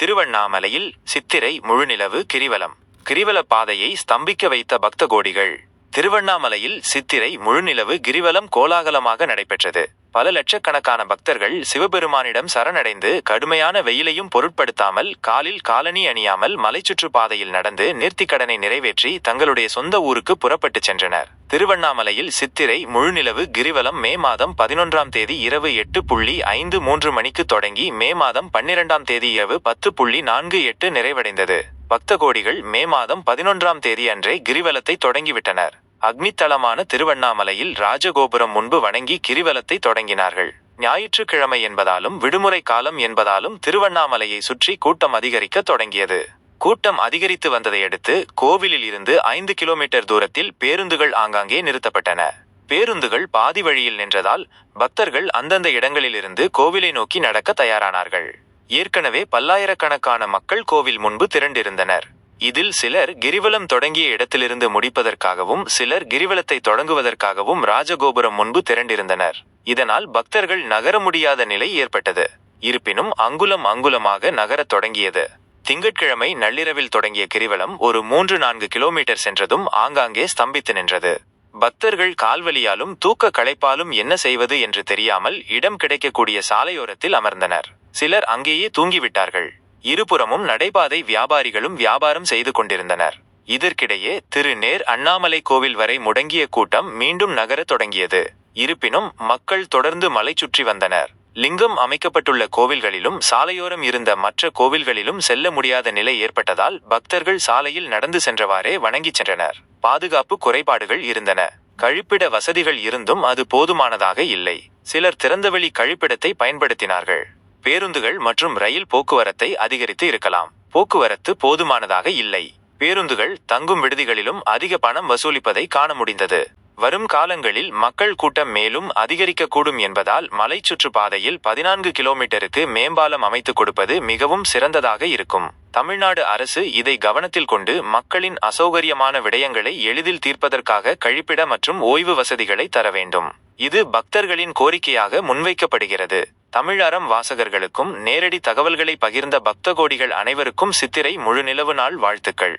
திருவண்ணாமலையில் சித்திரை முழுநிலவு கிரிவலம். கிரிவல பாதையை ஸ்தம்பிக்க வைத்த பக்த கோடிகள். திருவண்ணாமலையில் சித்திரை முழுநிலவு கிரிவலம் கோலாகலமாக நடைபெற்றது. பல லட்சக்கணக்கான பக்தர்கள் சிவபெருமானிடம் சரணடைந்து கடுமையான வெயிலையும் பொருட்படுத்தாமல் காலில் காலணி அணியாமல் மலைச்சுற்று பாதையில் நடந்து நேர்த்திக்கடனை நிறைவேற்றி தங்களுடைய சொந்த ஊருக்கு புறப்பட்டு சென்றனர். திருவண்ணாமலையில் சித்திரை முழுநிலவு கிரிவலம் மே மாதம் 11ஆம் தேதி இரவு 8:53 மணிக்கு தொடங்கி மே மாதம் 12ஆம் தேதி இரவு 10:48 நிறைவடைந்தது. பக்த கோடிகள் மே மாதம் 11ஆம் தேதி அன்றே கிரிவலத்தை தொடங்கிவிட்டனர். அக்னித்தலமான திருவண்ணாமலையில் ராஜகோபுரம் முன்பு வணங்கி கிரிவலத்தை தொடங்கினார்கள். ஞாயிற்றுக்கிழமை என்பதாலும் விடுமுறை காலம் என்பதாலும் திருவண்ணாமலையை சுற்றி கூட்டம் அதிகரிக்க தொடங்கியது. கூட்டம் அதிகரித்து வந்ததையடுத்து கோவிலில் இருந்து 5 கிலோமீட்டர் தூரத்தில் பேருந்துகள் ஆங்காங்கே நிறுத்தப்பட்டன. பேருந்துகள் பாதி வழியில் நின்றதால் பக்தர்கள் அந்தந்த இடங்களிலிருந்து கோவிலை நோக்கி நடக்க தயாரானார்கள். ஏற்கனவே பல்லாயிரக்கணக்கான மக்கள் கோவில் முன்பு திரண்டிருந்தனர். இதில் சிலர் கிரிவலம் தொடங்கிய இடத்திலிருந்து முடிப்பதற்காகவும் சிலர் கிரிவலத்தை தொடங்குவதற்காகவும் ராஜகோபுரம் முன்பு திரண்டிருந்தனர். இதனால் பக்தர்கள் நகர முடியாத நிலை ஏற்பட்டது. இருப்பினும் அங்குலம் அங்குலமாக நகரத் தொடங்கியது. திங்கட்கிழமை நள்ளிரவில் தொடங்கிய கிரிவலம் ஒரு 3-4 கிலோமீட்டர் சென்றதும் ஆங்காங்கே ஸ்தம்பித்து நின்றது. பக்தர்கள் கால்வலியாலும் தூக்க களைப்பாலும் என்ன செய்வது என்று தெரியாமல் இடம் கிடைக்கக்கூடிய சாலையோரத்தில் அமர்ந்தனர். சிலர் அங்கேயே தூங்கிவிட்டார்கள். இருபுறமும் நடைபாதை வியாபாரிகளும் வியாபாரம் செய்து கொண்டிருந்தனர். இதற்கிடையே திருநேர் அண்ணாமலை கோவில் வரை முடங்கிய கூட்டம் மீண்டும் நகரத் தொடங்கியது. இருப்பினும் மக்கள் தொடர்ந்து மலை சுற்றி வந்தனர். லிங்கம் அமைக்கப்பட்டுள்ள கோவில்களிலும் சாலையோரம் இருந்த மற்ற கோவில்களிலும் செல்ல முடியாத நிலை ஏற்பட்டதால் பக்தர்கள் சாலையில் நடந்து சென்றவாறே வணங்கிச் சென்றனர். பாதுகாப்பு குறைபாடுகள் இருந்தன. கழிப்பிட வசதிகள் இருந்தும் அது போதுமானதாக இல்லை. சிலர் திறந்தவெளி கழிப்பிடத்தை பயன்படுத்தினார்கள். பேருந்துகள் மற்றும் ரயில் போக்குவரத்தை அதிகரித்து இருக்கலாம். போக்குவரத்து போதுமானதாக இல்லை. பேருந்துகள் தங்கும் விடுதிகளிலும் அதிக பணம் வசூலிப்பதை காண முடிந்தது. வரும் காலங்களில் மக்கள் கூட்டம் மேலும் அதிகரிக்கக்கூடும் என்பதால் மலை சுற்றுப்பாதையில் 14 கிலோமீட்டருக்கு மேம்பாலம் அமைத்துக் கொடுப்பது மிகவும் சிறந்ததாக இருக்கும். தமிழ்நாடு அரசு இதை கவனத்தில் கொண்டு மக்களின் அசௌகரியமான விடயங்களை எளிதில் தீர்ப்பதற்காக கழிப்பிட மற்றும் ஓய்வு வசதிகளை தர வேண்டும். இது பக்தர்களின் கோரிக்கையாக முன்வைக்கப்படுகிறது. தமிழறம் வாசகர்களுக்கும் நேரடி தகவல்களை பகிர்ந்த பக்த கோடிகள் அனைவருக்கும் சித்திரை முழுநிலவு நாள் வாழ்த்துக்கள்.